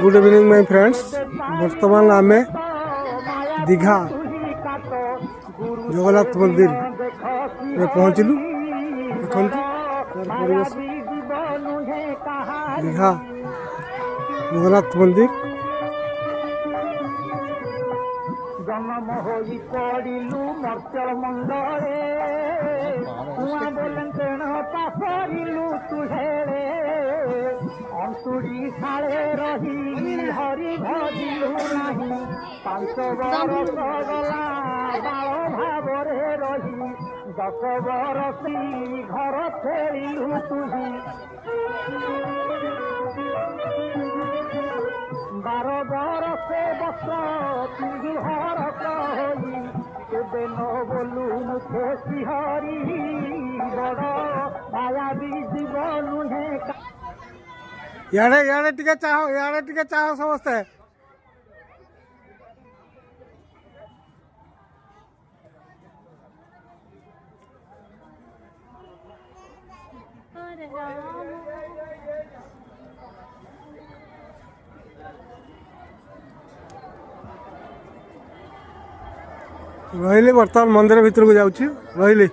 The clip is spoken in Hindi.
Good evening my friends. बर्तमान आम दीघा जगन्नाथ मंदिर में पहुँचलु। देखु परिवेश दीघा जगन्नाथ मंदिर जन्म होई पड़िलु मर्चल मंडले कुआ बोलें पासरिलु तुहेले अंतुड़ी साले रही हरि भजिलु नहीं 5 बरस गला बाल भावरे रही 10 बरसी घर फेरिलु तुही 12 बरसे बस पिंधु हर कही केबे न बोलू मुझे सिहरी बड़ माया भी जीवन नुहे यारे टिके चाहो समस्ते रही बर्तमान मंदिर भितर को जाऊँ रही।